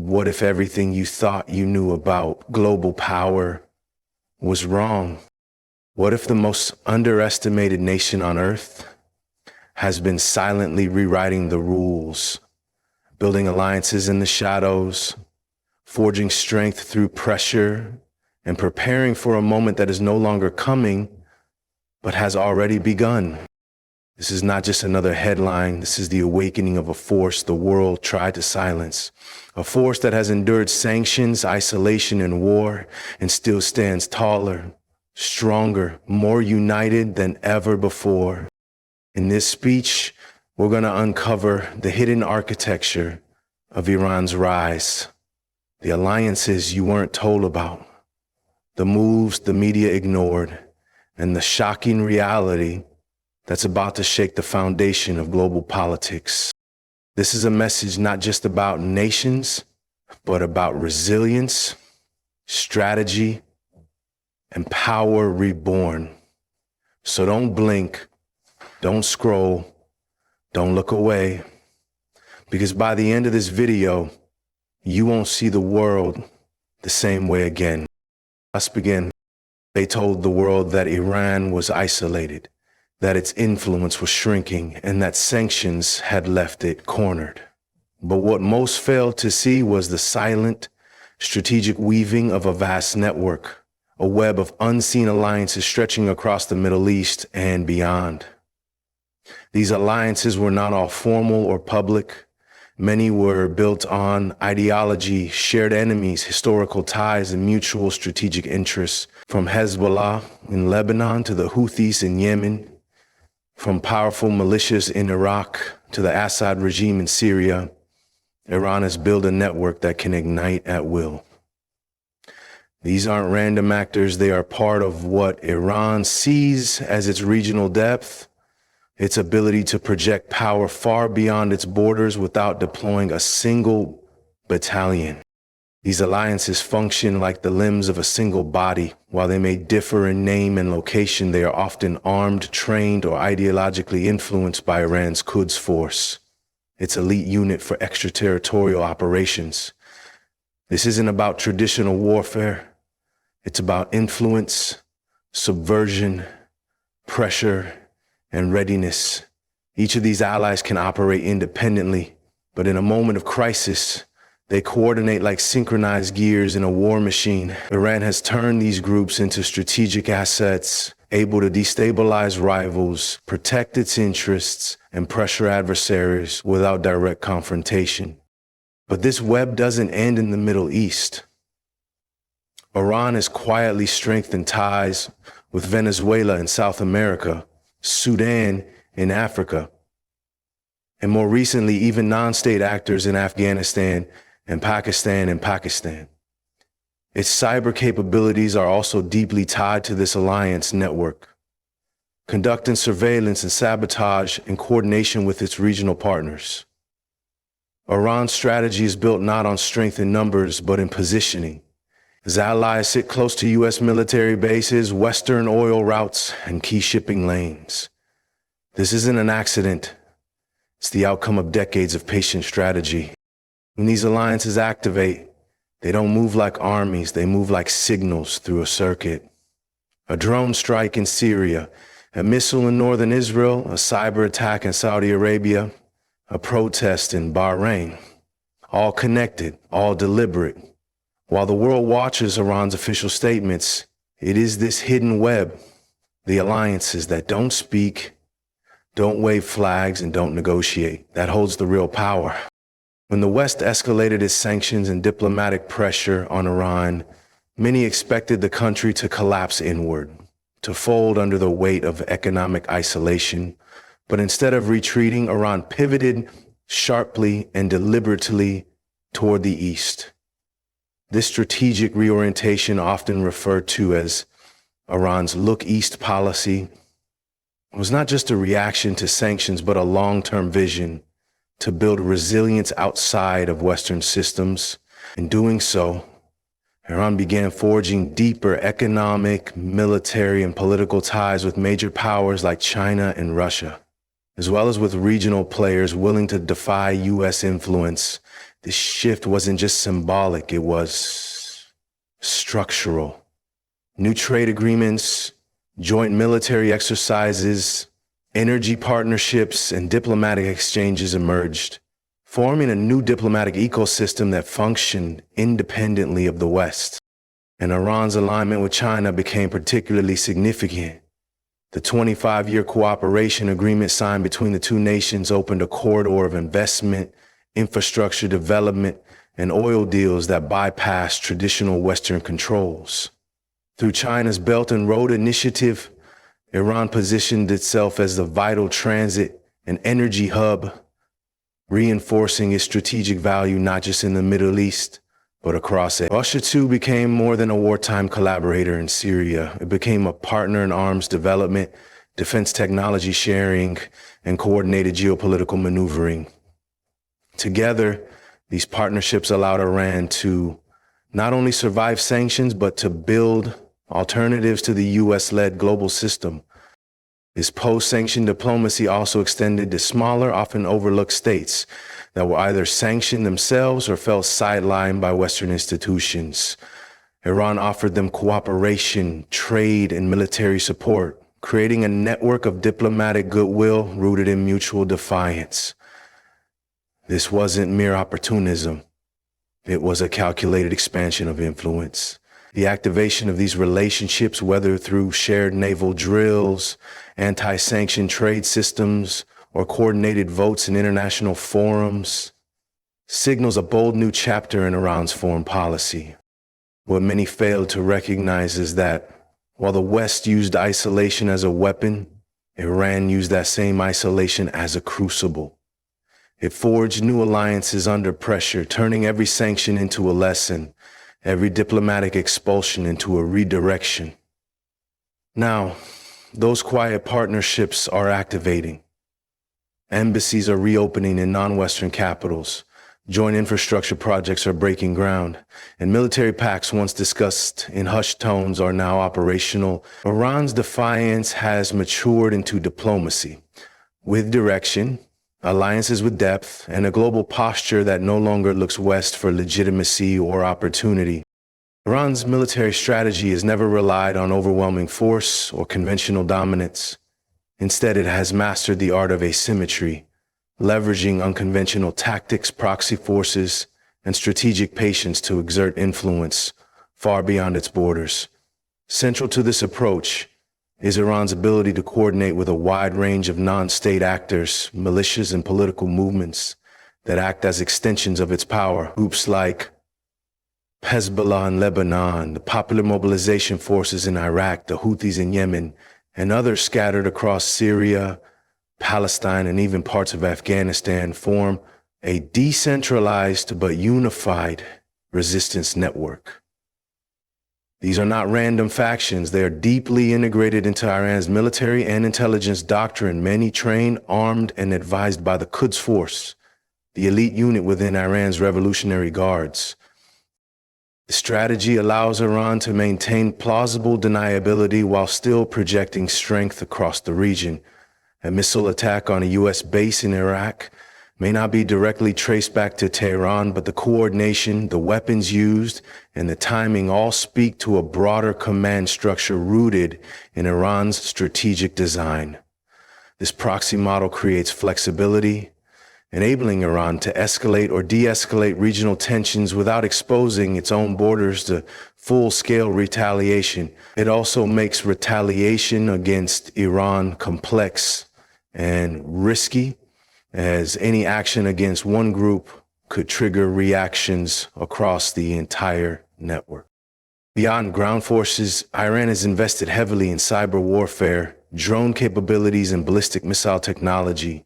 What if everything you thought you knew about global power was wrong? What if the most underestimated nation on earth has been silently rewriting the rules, building alliances in the shadows, forging strength through pressure, and preparing for a moment that is no longer coming, but has already begun? This is not just another headline. This is the awakening of a force the world tried to silence. A force that has endured sanctions, isolation, and war, and still stands taller, stronger, more united than ever before. In this speech, we're going to uncover the hidden architecture of Iran's rise, the alliances you weren't told about, the moves the media ignored, and the shocking reality that's about to shake the foundation of global politics. This is a message not just about nations, but about resilience, strategy, and power reborn. So don't blink, don't scroll, don't look away, because by the end of this video, you won't see the world the same way again. Let's begin. They told the world that Iran was isolated, that its influence was shrinking, and that sanctions had left it cornered. But what most failed to see was the silent, strategic weaving of a vast network, a web of unseen alliances stretching across the Middle East and beyond. These alliances were not all formal or public. Many were built on ideology, shared enemies, historical ties, and mutual strategic interests, from Hezbollah in Lebanon to the Houthis in Yemen, from powerful militias in Iraq to the Assad regime in Syria. Iran has built a network that can ignite at will. These aren't random actors. They are part of what Iran sees as its regional depth, its ability to project power far beyond its borders without deploying a single battalion. These alliances function like the limbs of a single body. While they may differ in name and location, they are often armed, trained, or ideologically influenced by Iran's Quds Force, its elite unit for extraterritorial operations. This isn't about traditional warfare. It's about influence, subversion, pressure, and readiness. Each of these allies can operate independently, but in a moment of crisis, they coordinate like synchronized gears in a war machine. Iran has turned these groups into strategic assets, able to destabilize rivals, protect its interests, and pressure adversaries without direct confrontation. But this web doesn't end in the Middle East. Iran has quietly strengthened ties with Venezuela in South America, Sudan in Africa, and more recently, even non-state actors in Afghanistan and Pakistan. Its cyber capabilities are also deeply tied to this alliance network, conducting surveillance and sabotage in coordination with its regional partners. Iran's strategy is built not on strength in numbers, but in positioning. Its allies sit close to U.S. military bases, Western oil routes, and key shipping lanes. This isn't an accident. It's the outcome of decades of patient strategy. When these alliances activate, they don't move like armies, they move like signals through a circuit. A drone strike in Syria, a missile in northern Israel, a cyber attack in Saudi Arabia, a protest in Bahrain. All connected, all deliberate. While the world watches Iran's official statements, it is this hidden web, the alliances that don't speak, don't wave flags, and don't negotiate, that holds the real power. When the West escalated its sanctions and diplomatic pressure on Iran, many expected the country to collapse inward, to fold under the weight of economic isolation. But instead of retreating, Iran pivoted sharply and deliberately toward the east. This strategic reorientation, often referred to as Iran's Look East policy, was not just a reaction to sanctions, but a long-term vision to build resilience outside of Western systems. In doing so, Iran began forging deeper economic, military, and political ties with major powers like China and Russia, as well as with regional players willing to defy U.S. influence. This shift wasn't just symbolic, it was structural. New trade agreements, joint military exercises, energy partnerships, and diplomatic exchanges emerged, forming a new diplomatic ecosystem that functioned independently of the West. And Iran's alignment with China became particularly significant. The 25-year cooperation agreement signed between the two nations opened a corridor of investment, infrastructure development, and oil deals that bypassed traditional Western controls. Through China's Belt and Road Initiative, Iran positioned itself as the vital transit and energy hub, reinforcing its strategic value not just in the Middle East, but across it. Russia, too, became more than a wartime collaborator in Syria. It became a partner in arms development, defense technology sharing, and coordinated geopolitical maneuvering. Together, these partnerships allowed Iran to not only survive sanctions, but to build alternatives to the US-led global system. This post-sanction diplomacy also extended to smaller, often overlooked states that were either sanctioned themselves or felt sidelined by Western institutions. Iran offered them cooperation, trade, and military support, creating a network of diplomatic goodwill rooted in mutual defiance. This wasn't mere opportunism. It was a calculated expansion of influence. The activation of these relationships, whether through shared naval drills, anti-sanction trade systems, or coordinated votes in international forums, signals a bold new chapter in Iran's foreign policy. What many failed to recognize is that while the West used isolation as a weapon, Iran used that same isolation as a crucible. It forged new alliances under pressure, turning every sanction into a lesson, every diplomatic expulsion into a redirection. Now, those quiet partnerships are activating. Embassies are reopening in non-Western capitals. Joint infrastructure projects are breaking ground, and military pacts once discussed in hushed tones are now operational. Iran's defiance has matured into diplomacy, with direction, alliances with depth, and a global posture that no longer looks west for legitimacy or opportunity. Iran's military strategy has never relied on overwhelming force or conventional dominance. Instead, it has mastered the art of asymmetry, leveraging unconventional tactics, proxy forces, and strategic patience to exert influence far beyond its borders. Central to this approach is Iran's ability to coordinate with a wide range of non-state actors, militias, and political movements that act as extensions of its power. Groups like Hezbollah in Lebanon, the Popular Mobilization Forces in Iraq, the Houthis in Yemen, and others scattered across Syria, Palestine, and even parts of Afghanistan form a decentralized but unified resistance network. These are not random factions. They are deeply integrated into Iran's military and intelligence doctrine, many trained, armed, and advised by the Quds Force, the elite unit within Iran's Revolutionary Guards. The strategy allows Iran to maintain plausible deniability while still projecting strength across the region. A missile attack on a U.S. base in Iraq may not be directly traced back to Tehran, but the coordination, the weapons used, and the timing all speak to a broader command structure rooted in Iran's strategic design. This proxy model creates flexibility, enabling Iran to escalate or de-escalate regional tensions without exposing its own borders to full-scale retaliation. It also makes retaliation against Iran complex and risky, as any action against one group could trigger reactions across the entire network. Beyond ground forces, Iran has invested heavily in cyber warfare, drone capabilities, and ballistic missile technology.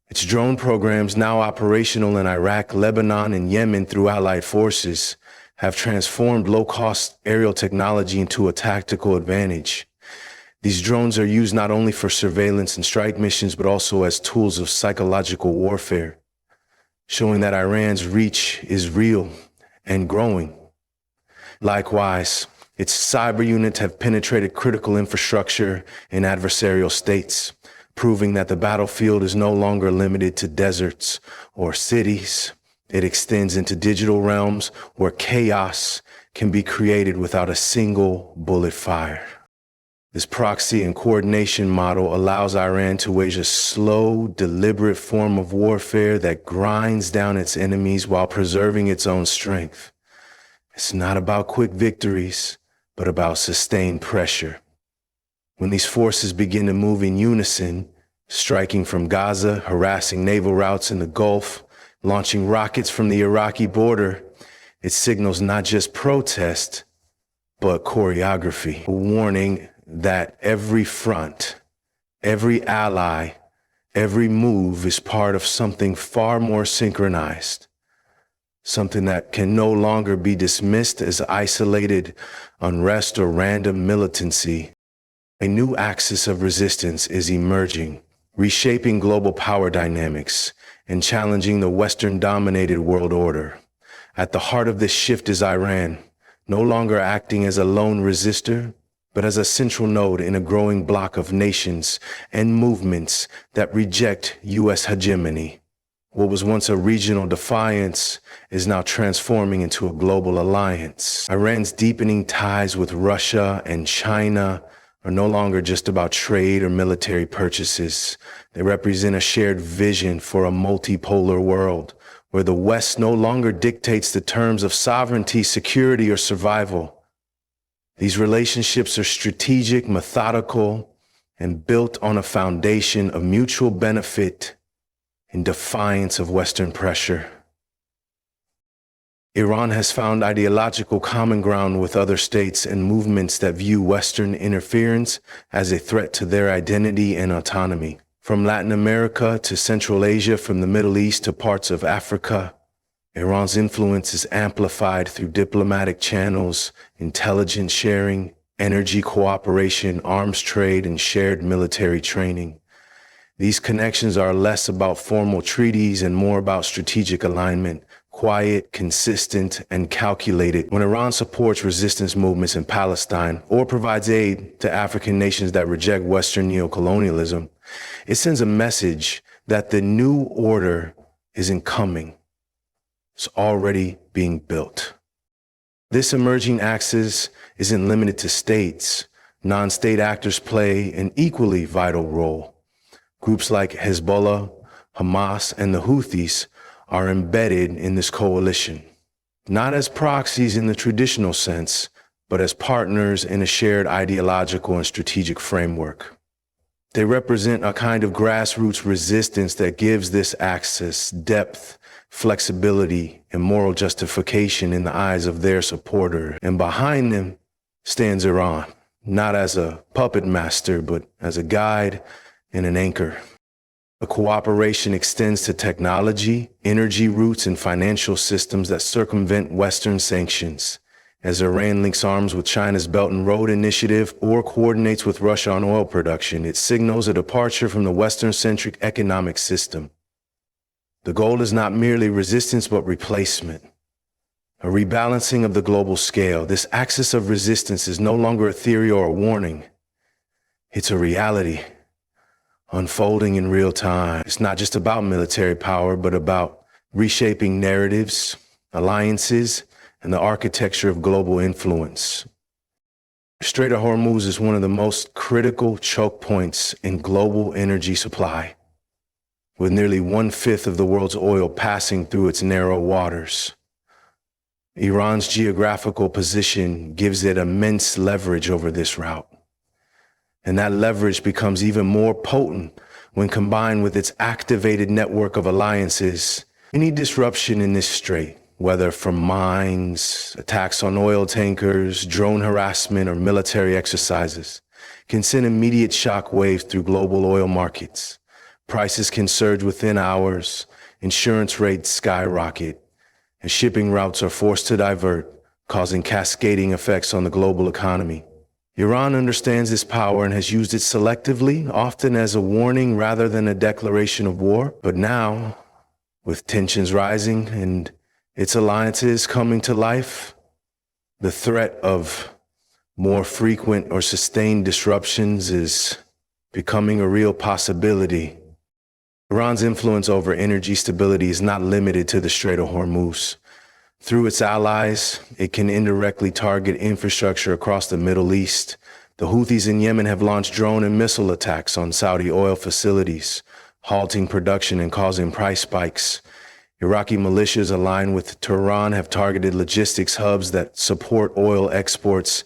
Its drone programs, now operational in Iraq, Lebanon, and Yemen through allied forces, have transformed low-cost aerial technology into a tactical advantage. These drones are used not only for surveillance and strike missions, but also as tools of psychological warfare, showing that Iran's reach is real and growing. Likewise, its cyber units have penetrated critical infrastructure in adversarial states, proving that the battlefield is no longer limited to deserts or cities. It extends into digital realms where chaos can be created without a single bullet fired. This proxy and coordination model allows Iran to wage a slow, deliberate form of warfare that grinds down its enemies while preserving its own strength. It's not about quick victories, but about sustained pressure. When these forces begin to move in unison, striking from Gaza, harassing naval routes in the Gulf, launching rockets from the Iraqi border, it signals not just protest, but choreography, a warning that every front, every ally, every move is part of something far more synchronized, something that can no longer be dismissed as isolated unrest or random militancy. A new axis of resistance is emerging, reshaping global power dynamics and challenging the Western-dominated world order. At the heart of this shift is Iran, no longer acting as a lone resistor, but as a central node in a growing block of nations and movements that reject U.S. hegemony. What was once a regional defiance is now transforming into a global alliance. Iran's deepening ties with Russia and China are no longer just about trade or military purchases. They represent a shared vision for a multipolar world where the West no longer dictates the terms of sovereignty, security, or survival. These relationships are strategic, methodical, and built on a foundation of mutual benefit in defiance of Western pressure. Iran has found ideological common ground with other states and movements that view Western interference as a threat to their identity and autonomy. From Latin America to Central Asia, from the Middle East to parts of Africa, Iran's influence is amplified through diplomatic channels, intelligence sharing, energy cooperation, arms trade, and shared military training. These connections are less about formal treaties and more about strategic alignment, quiet, consistent, and calculated. When Iran supports resistance movements in Palestine or provides aid to African nations that reject Western neocolonialism, it sends a message that the new order isn't coming. It's already being built. This emerging axis isn't limited to states. Non-state actors play an equally vital role. Groups like Hezbollah, Hamas, and the Houthis are embedded in this coalition, not as proxies in the traditional sense, but as partners in a shared ideological and strategic framework. They represent a kind of grassroots resistance that gives this axis depth, flexibility, and moral justification in the eyes of their supporter. And behind them stands Iran, not as a puppet master, but as a guide and an anchor. The cooperation extends to technology, energy routes, and financial systems that circumvent Western sanctions. As Iran links arms with China's Belt and Road Initiative or coordinates with Russia on oil production, it signals a departure from the Western-centric economic system. The goal is not merely resistance, but replacement. A rebalancing of the global scale. This axis of resistance is no longer a theory or a warning. It's a reality, unfolding in real time. It's not just about military power, but about reshaping narratives, alliances, and the architecture of global influence. The Strait of Hormuz is one of the most critical choke points in global energy supply, with nearly 1/5 of the world's oil passing through its narrow waters. Iran's geographical position gives it immense leverage over this route. And that leverage becomes even more potent when combined with its activated network of alliances. Any disruption in this strait, whether from mines, attacks on oil tankers, drone harassment, or military exercises, can send immediate shock waves through global oil markets. Prices can surge within hours, insurance rates skyrocket, and shipping routes are forced to divert, causing cascading effects on the global economy. Iran understands this power and has used it selectively, often as a warning rather than a declaration of war. But now, with tensions rising and its alliances coming to life, the threat of more frequent or sustained disruptions is becoming a real possibility. Iran's influence over energy stability is not limited to the Strait of Hormuz. Through its allies, it can indirectly target infrastructure across the Middle East. The Houthis in Yemen have launched drone and missile attacks on Saudi oil facilities, halting production and causing price spikes. Iraqi militias aligned with Tehran have targeted logistics hubs that support oil exports.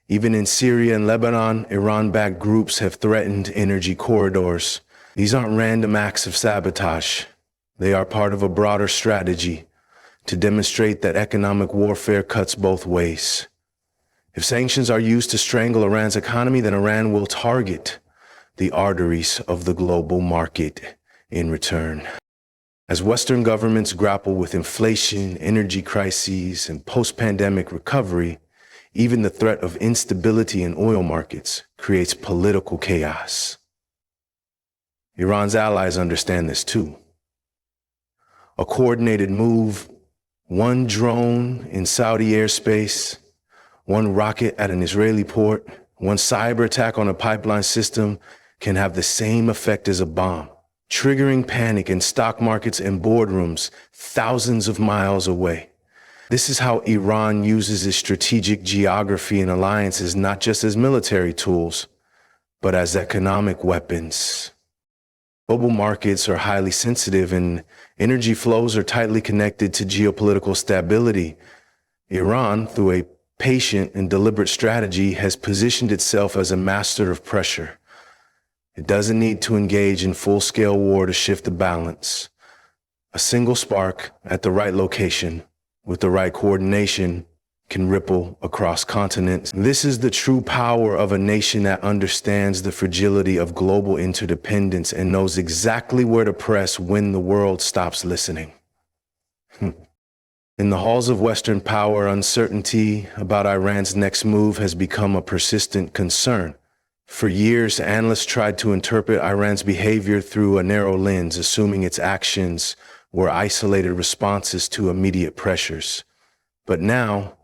Even in Syria and Lebanon, Iran-backed groups have threatened energy corridors. These aren't random acts of sabotage. They are part of a broader strategy to demonstrate that economic warfare cuts both ways. If sanctions are used to strangle Iran's economy, then Iran will target the arteries of the global market in return. As Western governments grapple with inflation, energy crises, and post-pandemic recovery, even the threat of instability in oil markets creates political chaos. Iran's allies understand this too. A coordinated move, one drone in Saudi airspace, one rocket at an Israeli port, one cyber attack on a pipeline system can have the same effect as a bomb, triggering panic in stock markets and boardrooms thousands of miles away. This is how Iran uses its strategic geography and alliances not just as military tools, but as economic weapons. Global markets are highly sensitive and energy flows are tightly connected to geopolitical stability. Iran, through a patient and deliberate strategy, has positioned itself as a master of pressure. It doesn't need to engage in full-scale war to shift the balance. A single spark at the right location, with the right coordination, can ripple across continents. This is the true power of a nation that understands the fragility of global interdependence and knows exactly where to press when the world stops listening. In the halls of Western power, uncertainty about Iran's next move has become a persistent concern. For years, analysts tried to interpret Iran's behavior through a narrow lens, assuming its actions were isolated responses to immediate pressures. But now,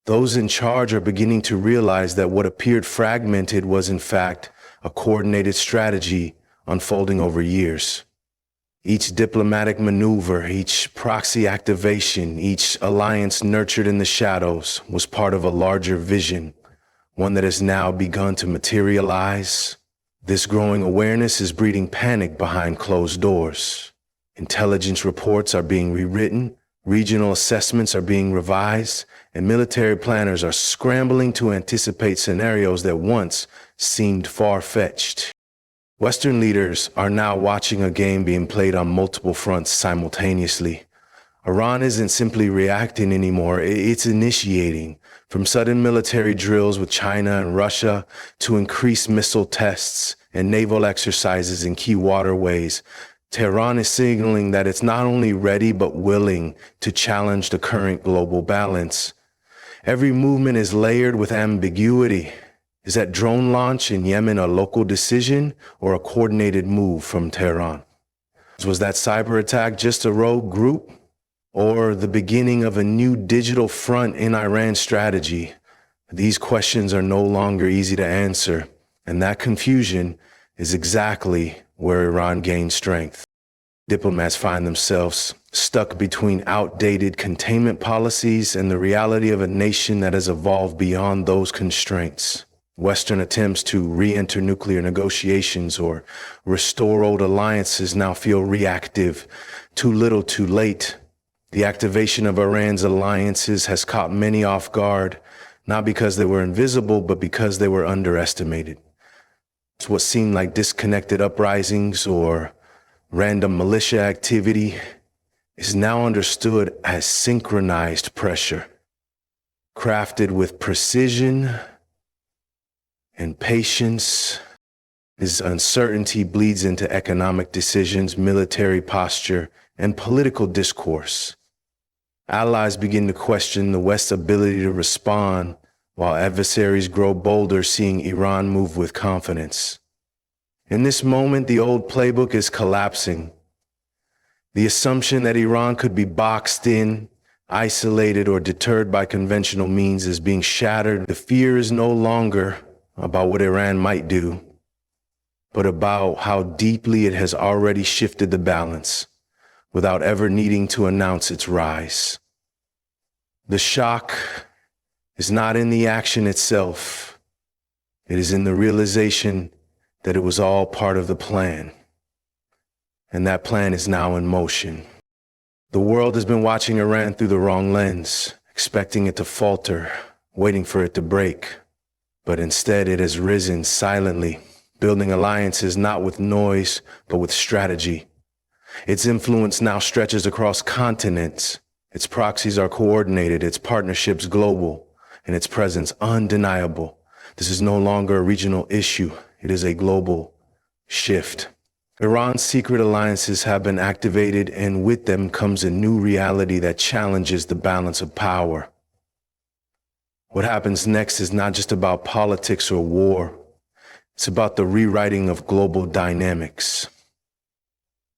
those in charge are beginning to realize that what appeared fragmented was in fact a coordinated strategy unfolding over years. Each diplomatic maneuver, each proxy activation, each alliance nurtured in the shadows was part of a larger vision, one that has now begun to materialize. This growing awareness is breeding panic behind closed doors. Intelligence reports are being rewritten, regional assessments are being revised, and military planners are scrambling to anticipate scenarios that once seemed far-fetched. Western leaders are now watching a game being played on multiple fronts simultaneously. Iran isn't simply reacting anymore, it's initiating. From sudden military drills with China and Russia to increased missile tests and naval exercises in key waterways, Tehran is signaling that it's not only ready but willing to challenge the current global balance. Every movement is layered with ambiguity. Is that drone launch in Yemen a local decision or a coordinated move from Tehran? Was that cyber attack just a rogue group or the beginning of a new digital front in Iran's strategy? These questions are no longer easy to answer, and that confusion is exactly where Iran gains strength. Diplomats find themselves stuck between outdated containment policies and the reality of a nation that has evolved beyond those constraints. Western attempts to re-enter nuclear negotiations or restore old alliances now feel reactive. Too little, too late. The activation of Iran's alliances has caught many off guard, not because they were invisible, but because they were underestimated. It's what seemed like disconnected uprisings or random militia activity is now understood as synchronized pressure, crafted with precision and patience. This uncertainty bleeds into economic decisions, military posture, and political discourse. Allies begin to question the West's ability to respond, while adversaries grow bolder, seeing Iran move with confidence. In this moment, the old playbook is collapsing. The assumption that Iran could be boxed in, isolated, or deterred by conventional means is being shattered. The fear is no longer about what Iran might do. but about how deeply it has already shifted the balance without ever needing to announce its rise. The shock is not in the action itself. It is in the realization that it was all part of the plan. And that plan is now in motion. The world has been watching Iran through the wrong lens, expecting it to falter, waiting for it to break. But instead it has risen silently, building alliances not with noise, but with strategy. Its influence now stretches across continents. Its proxies are coordinated, its partnerships global, and its presence undeniable. This is no longer a regional issue. It is a global shift. Iran's secret alliances have been activated, and with them comes a new reality that challenges the balance of power. What happens next is not just about politics or war. It's about the rewriting of global dynamics.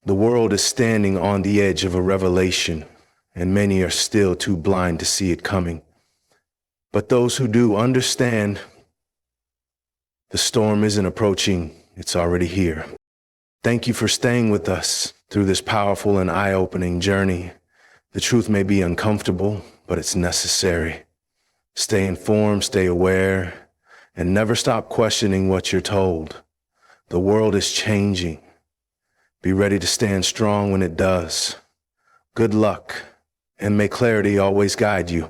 The world is standing on the edge of a revelation, and many are still too blind to see it coming. But those who do understand, the storm isn't approaching, it's already here. Thank you for staying with us through this powerful and eye-opening journey. The truth may be uncomfortable, but it's necessary. Stay informed, stay aware, and never stop questioning what you're told. The world is changing. Be ready to stand strong when it does. Good luck, and may clarity always guide you.